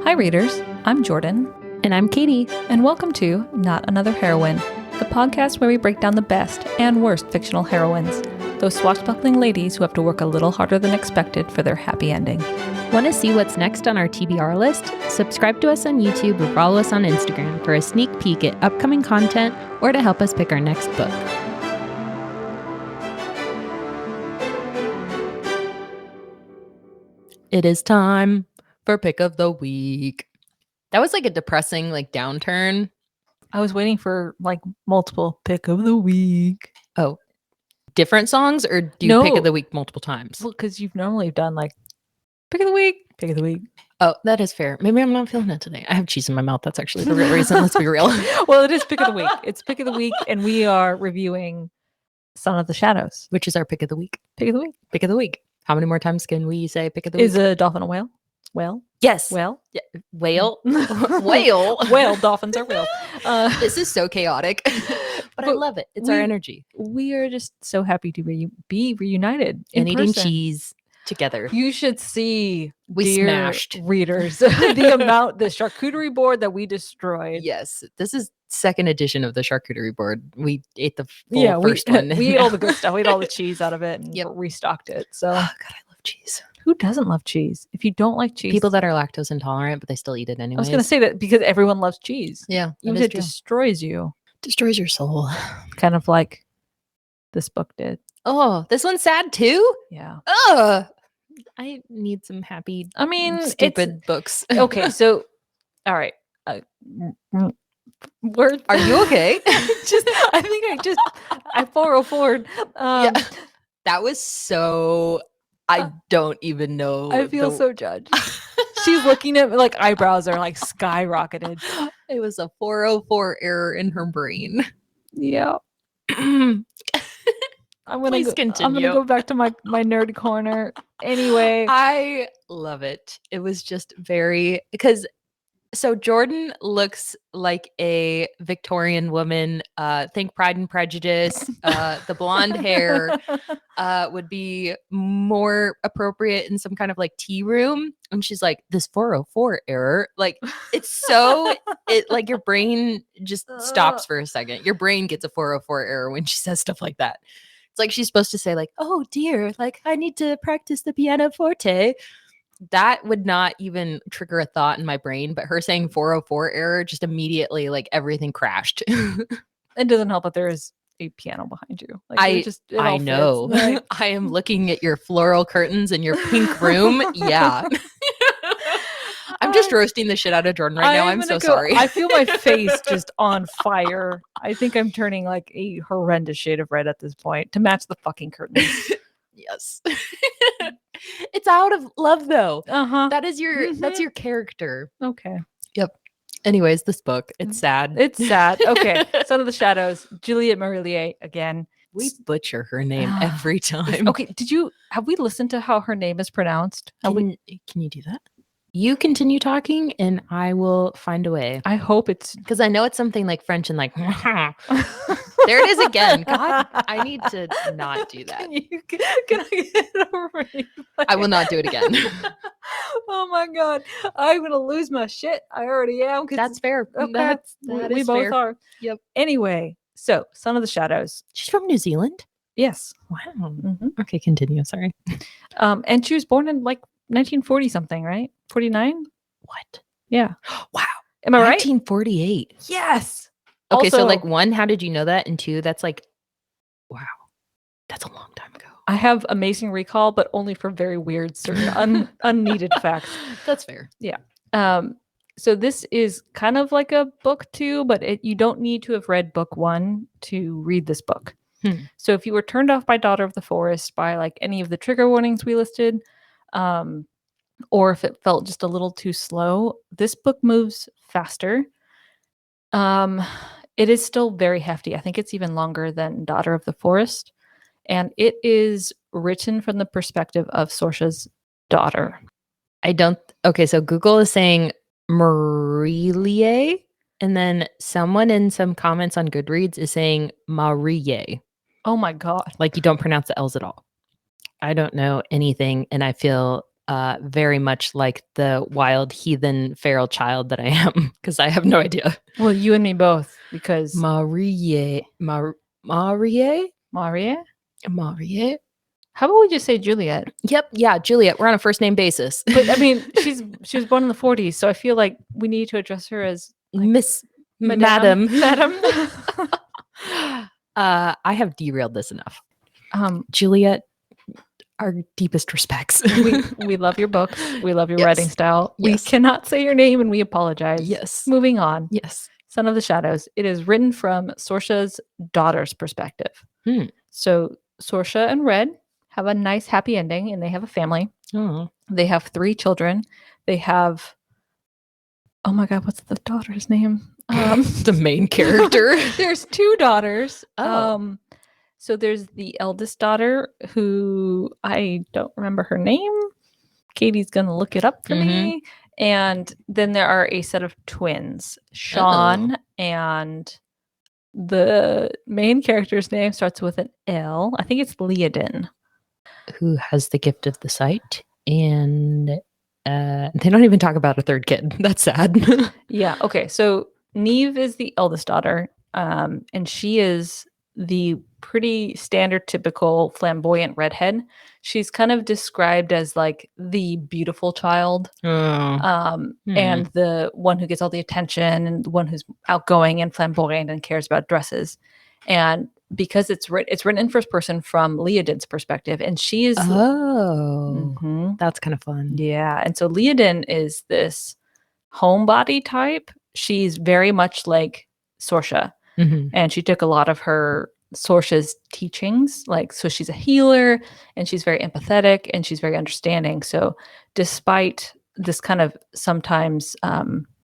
Hi readers, I'm Jordan. And I'm Katie. And welcome to Not Another Heroine, the podcast where we break down the best and worst fictional heroines, those swashbuckling ladies who have to work a little harder than expected for their happy ending. Want to see what's next on our TBR list? Subscribe to us on YouTube or follow us on Instagram for a sneak peek at upcoming content or to help us pick our next book. It is time for Pick of the Week. That was like a depressing downturn. I was waiting for multiple Pick of the Week. Oh, different songs, or do you Pick of the Week multiple times? Well, because you've normally done Pick of the Week, Pick of the Week. Oh, that is fair. Maybe I'm not feeling it today. I have cheese in my mouth. That's actually the real reason. Let's be real. Well, it is Pick of the Week. It's Pick of the Week, and we are reviewing Son of the Shadows, which is our Pick of the Week. Pick of the Week. Pick of the Week. How many more times can we say Pick of the Week? Is a dolphin a whale? Whale? Yes. Whale? Yeah. Whale? Whale? Whale. Dolphins are whale. This is so chaotic, but I love it. It's our energy. We are just so happy to be reunited and eating cheese together. You should see, we smashed readers, the charcuterie board that we destroyed. Yes, this is second edition of the charcuterie board. We ate the first one. We ate all the good stuff. We ate all the cheese out of it and restocked it. So, oh God, I love cheese. Who doesn't love cheese? If you don't like cheese, people that are lactose intolerant, but they still eat it anyway. I was going to say that because everyone loves cheese. Yeah, even if it destroys you, destroys your soul, kind of like this book did. Oh, this one's sad too. Yeah. I need some happy. Stupid books. Okay, so all right. Are you okay? I 404'd. Yeah. That was so. I don't even know. I feel so judged. She's looking at me eyebrows are skyrocketed. It was a 404 error in her brain. Yeah. I'm gonna go back to my nerd corner. Anyway, I love it. It was just so Jordan looks like a Victorian woman. Think Pride and Prejudice. The blonde hair would be more appropriate in some kind of tea room. And she's like, this 404 error. It's so, your brain just stops for a second. Your brain gets a 404 error when she says stuff like that. It's like she's supposed to say oh dear, I need to practice the pianoforte. That would not even trigger a thought in my brain, but her saying 404 error just immediately everything crashed. It doesn't help that there is a piano behind you. I know. I am looking at your floral curtains in your pink room. Yeah. I'm just roasting the shit out of Jordan right now. I'm so sorry. I feel my face just on fire. I think I'm turning a horrendous shade of red at this point to match the fucking curtains. Yes. It's out of love though. That is that's your character. Okay. Yep. Anyways, this book, it's sad. It's sad. Okay. Son of the Shadows, Juliet Marillier again. We butcher her name every time. Okay. Have we listened to how her name is pronounced? Can you do that? You continue talking and I will find a way. I hope it's because I know it's something like French and there it is again. God, I need to not do that. Can I get it over? I will not do it again. Oh my God. I'm going to lose my shit. I already am. That's fair. Okay. We both fair. are. Yep. Anyway, so Son of the Shadows. She's from New Zealand? Yes. Wow. Mm-hmm. Okay, continue. Sorry. And she was born in 1940 something, right? 49? What? Yeah. Wow. Am I right? 1948. Yes. Okay, also, so one, how did you know that? And two, that's wow. That's a long time ago. I have amazing recall, but only for very weird, certain unneeded facts. That's fair. Yeah. So this is kind of like a book two, but you don't need to have read book one to read this book. So if you were turned off by Daughter of the Forest by any of the trigger warnings we listed, or if it felt just a little too slow, this book moves faster. It is still very hefty. I think it's even longer than Daughter of the Forest. And it is written from the perspective of Saoirse's daughter. Okay, so Google is saying Marillier, and then someone in some comments on Goodreads is saying Marillier. Oh my God. You don't pronounce the L's at all. I don't know anything, and I feel very much like the wild heathen feral child that I am, because I have no idea. Well, you and me both, because Marillier. Marillier? how about we just say Juliet? Yep. Yeah, Juliet. We're on a first name basis. But I mean, she was born in the 40s, so I feel like we need to address her as like, Miss Madam. I have derailed this enough. Juliet, our deepest respects. we love your books. We love your Yes. writing style. Yes. We cannot say your name and we apologize. Yes. Moving on. Yes. Son of the Shadows. It is written from Sorsha's daughter's perspective. So Sorsha and Red have a nice happy ending and they have a family. Oh. They have 3 children. They have, oh my God, what's the daughter's name? The main character. There's 2 daughters. Oh. So there's the eldest daughter who I don't remember her name. Katie's going to look it up for me. And then there are a set of twins, Sean, and the main character's name starts with an L. I think it's Leodin. Who has the gift of the sight. And they don't even talk about a third kid. That's sad. Yeah. Okay. So Neve is the eldest daughter. And she is the pretty standard, typical flamboyant redhead. She's kind of described as like the beautiful child, and the one who gets all the attention and the one who's outgoing and flamboyant and cares about dresses. And because it's written in first person from Leodin's perspective, and she is that's kind of fun. Yeah. And so Leodin is this homebody type. She's very much like Sorsha. And she took a lot of her Sorsha's teachings, like, so she's a healer and she's very empathetic and she's very understanding. So despite this kind of sometimes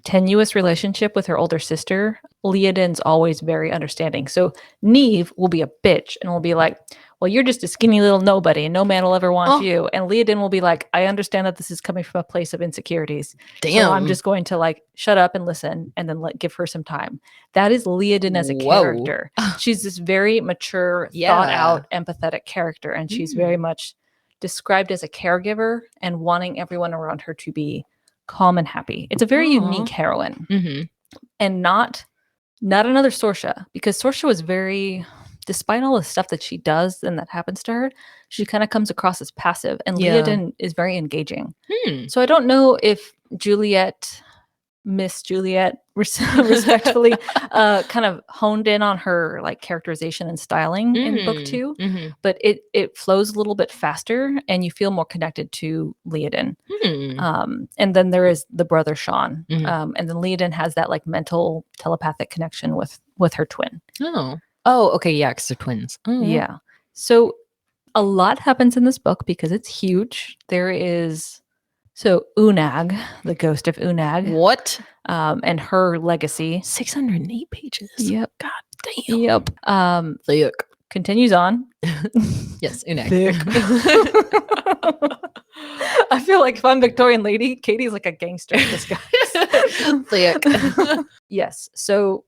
tenuous relationship with her older sister, Leodin's always very understanding. So Neve will be a bitch and will be like, well, you're just a skinny little nobody and no man will ever want you. And Leodin will be like, I understand that this is coming from a place of insecurities. Damn. So I'm just going to like shut up and listen and then give her some time. That is Leodin as a character. She's this very mature, thought out, empathetic character. And she's very much described as a caregiver and wanting everyone around her to be calm and happy. It's a very unique heroine. And not another Sorsha, because Sorsha was very, despite all the stuff that she does and that happens to her, she kind of comes across as passive, and Leodin is very engaging. So I don't know if Miss Juliet respectfully kind of honed in on her like characterization and styling in book 2, but it flows a little bit faster and you feel more connected to Leodin. And then there is the brother Sean, and then Leodin has that like mental telepathic connection with her twin. Okay, yeah, because they're twins. Yeah. So a lot happens in this book because it's huge. There is Unag, the ghost of Unag. What? And her legacy. 608 pages. Yep. God damn. Yep. Thick. Continues on. Yes, Unag. I feel like if I'm Victorian lady, Katie's like a gangster in disguise. Thick. Yes. So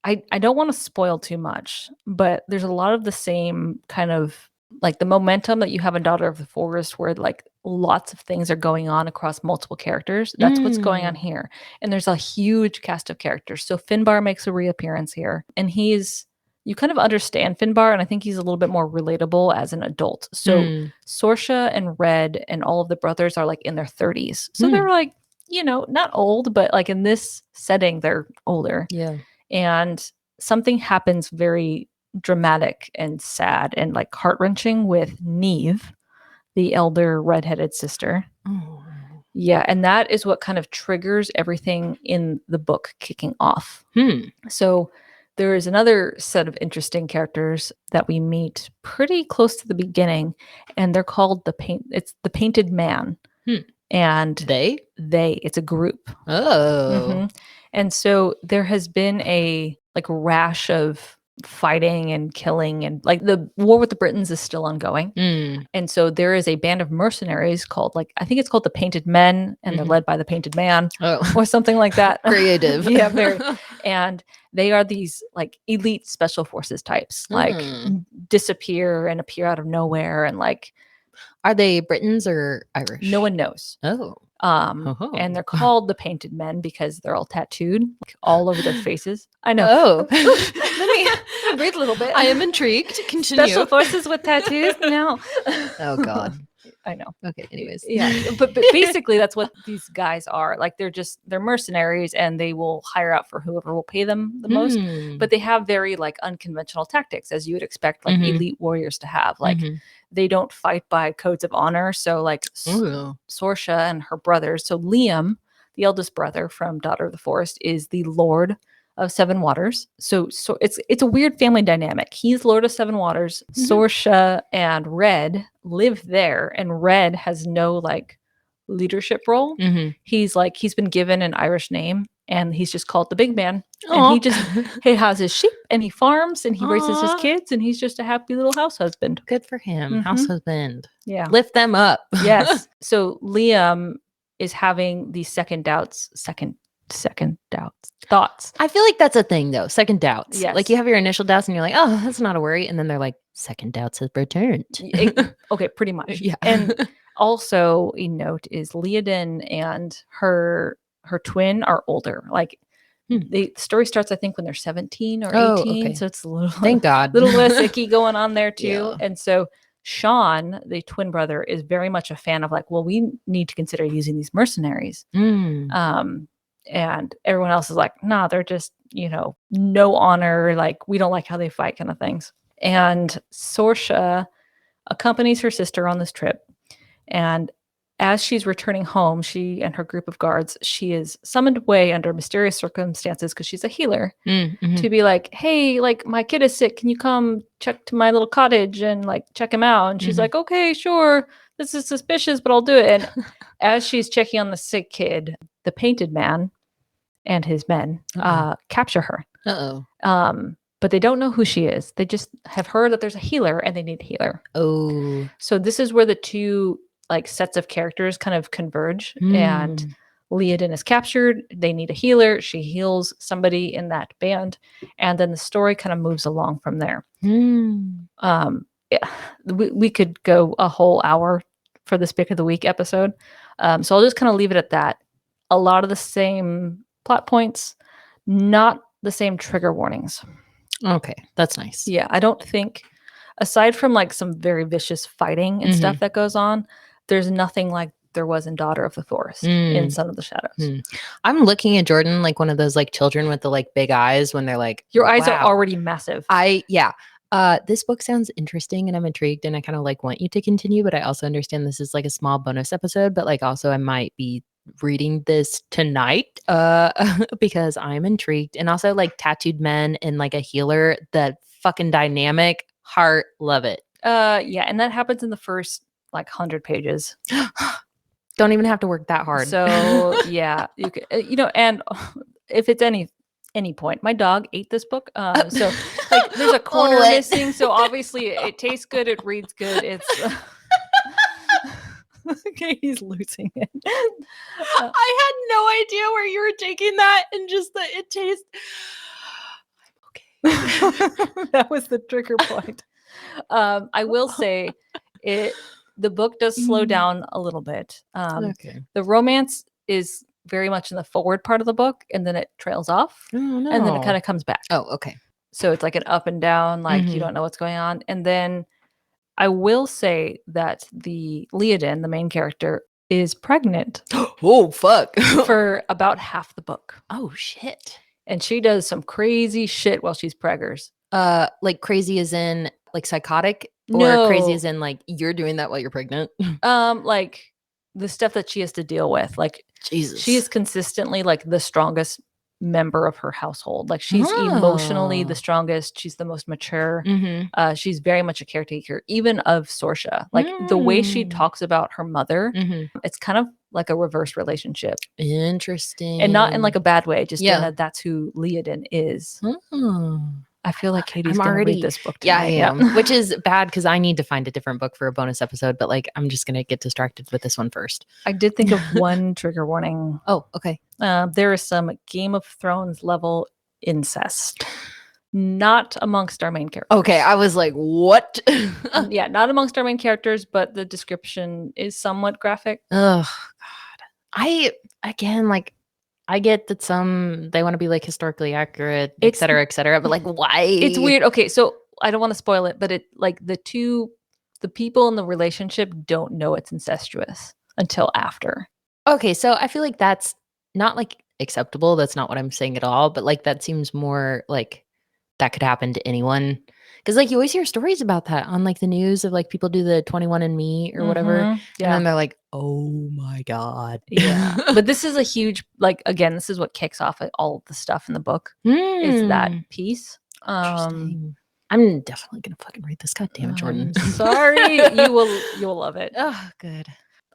I don't want to spoil too much, but there's a lot of the same kind of like the momentum that you have in Daughter of the Forest, where like lots of things are going on across multiple characters. That's what's going on here. And there's a huge cast of characters. So Finbar makes a reappearance here, and you kind of understand Finbar, and I think he's a little bit more relatable as an adult. So Sorsha and Red and all of the brothers are like in their 30s. So they're like, not old, but like in this setting, they're older. Yeah. And something happens very dramatic and sad and like heart-wrenching with Neve, the elder redheaded sister. Yeah, and that is what kind of triggers everything in the book kicking off. So there is another set of interesting characters that we meet pretty close to the beginning, and they're called it's the Painted Man. And it's a group. And so there has been a like rash of fighting and killing, and like the war with the Britons is still ongoing. And so there is a band of mercenaries called I think it's called the Painted Men, and they're led by the Painted Man or something like that. Creative. Yeah, very. And they are these like elite special forces types, like disappear and appear out of nowhere, and like Are they Britons or Irish? No one knows. Oh. And they're called the Painted Men because they're all tattooed like, all over their faces. I know. Oh. Let me breathe a little bit. I am intrigued. Continue. Special forces with tattoos? No. Oh, God. I know. Okay, anyways. Yeah. But basically that's what these guys are. Like they're mercenaries and they will hire out for whoever will pay them the most. But they have very like unconventional tactics as you would expect like elite warriors to have. Like they don't fight by codes of honor. So like Sorsha and her brothers. So Liam, the eldest brother from Daughter of the Forest, is the Lord of Sevenwaters. So it's a weird family dynamic. He's Lord of Sevenwaters. Sorsha and Red live there, and Red has no like leadership role. He's been given an Irish name, and he's just called the big man. And he has his sheep, and he farms, and he raises his kids, and he's just a happy little house husband. Good for him. House husband. Yeah. Lift them up. Yes. So Liam is having these second doubts. Thoughts. I feel like that's a thing though. Second doubts. Yes. Like you have your initial doubts and you're like, oh, that's not a worry. And then they're like, second doubts have returned. Okay, pretty much. Yeah. And also a note is Leodin and her twin are older. Like the story starts, I think, when they're 17 or 18. Okay. So it's a little thank God. little less icky going on there too. Yeah. And so Sean, the twin brother, is very much a fan of like, well, we need to consider using these mercenaries. And everyone else is like, nah, they're just, no honor. Like, we don't like how they fight kind of things. And Sorsha accompanies her sister on this trip. And as she's returning home, she and her group of guards, she is summoned away under mysterious circumstances because she's a healer to be like, hey, like my kid is sick. Can you come check to my little cottage and like check him out? And she's like, okay, sure. This is suspicious, but I'll do it. And as she's checking on the sick kid, the Painted Man and his men capture her. But they don't know who she is. They just have heard that there's a healer and they need a healer. Oh. So this is where the two like sets of characters kind of converge. And Leodin is captured. They need a healer. She heals somebody in that band. And then the story kind of moves along from there. We could go a whole hour for this Pick of the Week episode. So I'll just kind of leave it at that. A lot of the same plot points, not the same trigger warnings. Okay, that's nice. Yeah, I don't think, aside from like some very vicious fighting and stuff that goes on, there's nothing like there was in Daughter of the Forest in Son of the Shadows. I'm looking at Jordan like one of those like children with the like big eyes when they're like, your eyes are already massive. This book sounds interesting and I'm intrigued and I kind of like want you to continue, but I also understand this is like a small bonus episode, but like also I might be reading this tonight because I'm intrigued. And also like tattooed men and like a healer, that fucking dynamic, heart, love it. Yeah, and that happens in the first like 100 pages. Don't even have to work that hard. So yeah, you could, and if it's any point, my dog ate this book. So like there's a corner missing. So obviously it tastes good. It reads good. It's okay. He's losing it. I had no idea where you were taking that and just that it tastes. I'm okay. That was the trigger point. I will say the book does slow down a little bit. The romance is very much in the forward part of the book, and then it trails off, and then it kind of comes back. Oh, okay. So it's like an up and down, like you don't know what's going on. And then I will say that the Leodin, the main character, is pregnant. Oh, fuck. For about half the book. Oh, shit. And she does some crazy shit while she's preggers. Like crazy as in like psychotic? No. Or crazy as in like you're doing that while you're pregnant? Like the stuff that she has to deal with. Like Jesus. She is consistently like the strongest member of her household. Like she's emotionally the strongest. She's the most mature. She's very much a caretaker, even of Sorsha. Like the way she talks about her mother, it's kind of like a reverse relationship. Interesting. And not in like a bad way, just in that that's who Leodin is. I feel like Katie's going to read this book tonight. Yeah, I am. Which is bad because I need to find a different book for a bonus episode. But like, I'm just going to get distracted with this one first. I did think of one trigger warning. Oh, okay. There is some Game of Thrones level incest. Not amongst our main characters. Okay, I was like, what? Yeah, not amongst our main characters, but the description is somewhat graphic. Oh God. I get that some they want to be like historically accurate, et cetera, but like why? It's weird. Okay, so I don't want to spoil it, but it like the people in the relationship don't know it's incestuous until after. Okay, so I feel like that's not like acceptable. That's not what I'm saying at all, but like that seems more like that could happen to anyone. Because like you always hear stories about that on like the news of like people do the 21andMe or whatever. Yeah. And then they're like, oh my God. Yeah. But this is a huge, like, again, this is what kicks off all of the stuff in the book is that piece. Interesting. I'm definitely gonna fucking read this. God damn it, Jordan. Sorry. you will love it. Oh, good.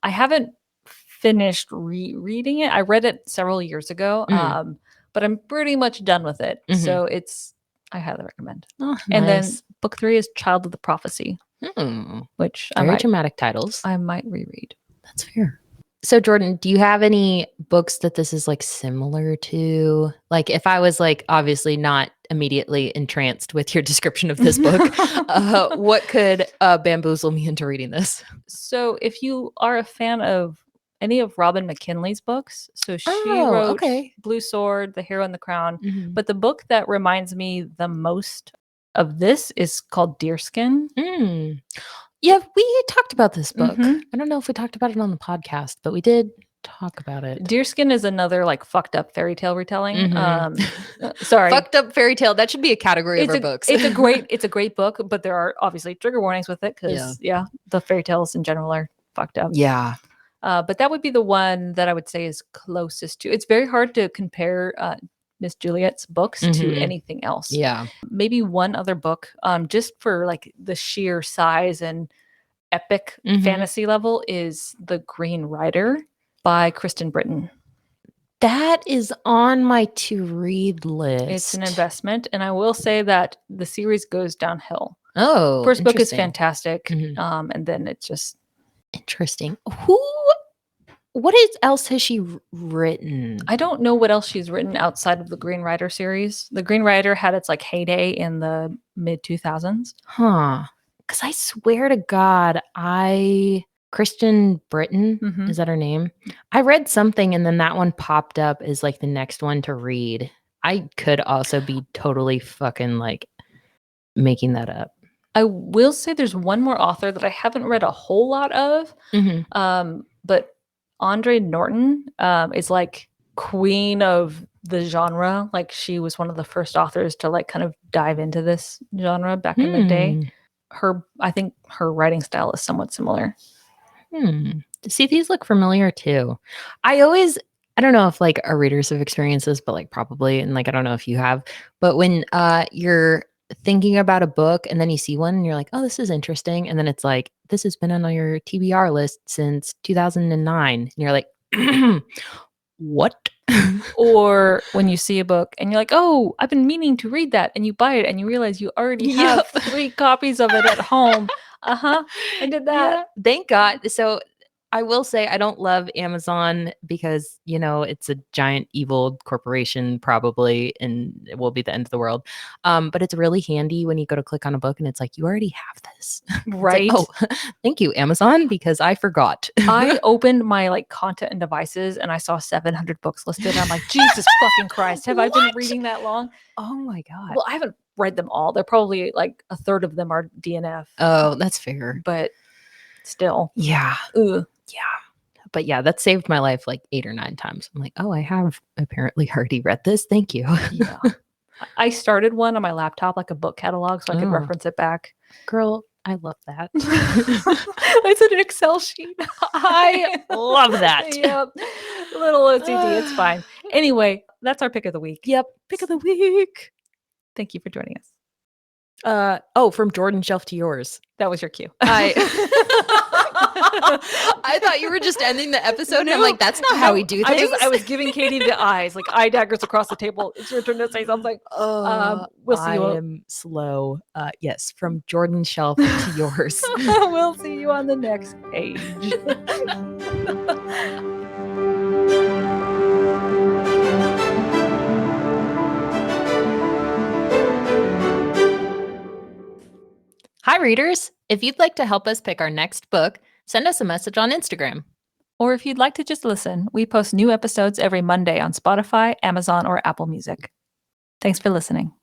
I haven't finished reading it. I read it several years ago. But I'm pretty much done with it. So I highly recommend. Oh, and then nice. book 3 is Child of the Prophecy, which very dramatic titles. I might reread. That's fair. So Jordan, do you have any books that this is like similar to? Like if I was like obviously not immediately entranced with your description of this book, what could bamboozle me into reading this? So if you are a fan of any of Robin McKinley's books, so she wrote Blue Sword, The Hero and the Crown, but the book that reminds me the most of this is called Deerskin. Yeah, we talked about this book. I don't know if we talked about it on the podcast, but we did talk about it. Deerskin is another like fucked up fairy tale retelling. Sorry. Fucked up fairy tale. That should be a category of our books. It's a great book, but there are obviously trigger warnings with it because the fairy tales in general are fucked up. Yeah. But that would be the one that I would say is closest to. It's very hard to compare Miss Juliet's books to anything else. Yeah. Maybe one other book, just for like the sheer size and epic fantasy level, is The Green Rider by Kristen Britton. That is on my to read list. It's an investment, and I will say that the series goes downhill. Oh, first book is fantastic, and then it's just interesting. What else has she written? I don't know what else she's written outside of the Green Rider series. The Green Rider had its like heyday in the mid 2000s. Huh. Because I swear to God, Kristen Britton, is that her name? I read something and then that one popped up as like the next one to read. I could also be totally fucking like making that up. I will say there's one more author that I haven't read a whole lot of, but Andre Norton is like queen of the genre. Like she was one of the first authors to like kind of dive into this genre back in the day. I think her writing style is somewhat similar. See, these look familiar too. I don't know if like our readers have experienced this, but like probably, and like I don't know if you have, but when you're thinking about a book and then you see one and you're like, oh, this is interesting, and then it's like, this has been on your TBR list since 2009, and you're like, what? Or when you see a book and you're like, oh, I've been meaning to read that, and you buy it and you realize you already have 3 copies of it at home. I did that. Yeah, thank God. So I will say I don't love Amazon because, it's a giant evil corporation probably, and it will be the end of the world. But it's really handy when you go to click on a book and it's like, you already have this. Right. Like, oh, thank you, Amazon, because I forgot. I opened my like content and devices and I saw 700 books listed. I'm like, Jesus fucking Christ. Have I been reading that long? Oh my God. Well, I haven't read them all. They're probably like a third of them are DNF. Oh, that's fair. But still. Yeah. Ugh. Yeah. But yeah, that saved my life like 8 or 9 times. I'm like, oh, I have apparently already read this. Thank you. Yeah. I started one on my laptop, like a book catalog, so I could reference it back. Girl, I love that. It's an Excel sheet. I love that. Yep. Little OCD. It's fine. Anyway, that's our pick of the week. Yep. Pick of the week. Thank you for joining us. From Jordan's shelf to yours. That was your cue. I thought you were just ending the episode, and I'm like, that's not how we do things. I was giving Katie the eyes, like eye daggers across the table. It's your turn to say something. We'll see you. I am slow. Yes, from Jordan's shelf to yours. We'll see you on the next page. readers. If you'd like to help us pick our next book, send us a message on Instagram. Or if you'd like to just listen, we post new episodes every Monday on Spotify, Amazon, or Apple Music. Thanks for listening.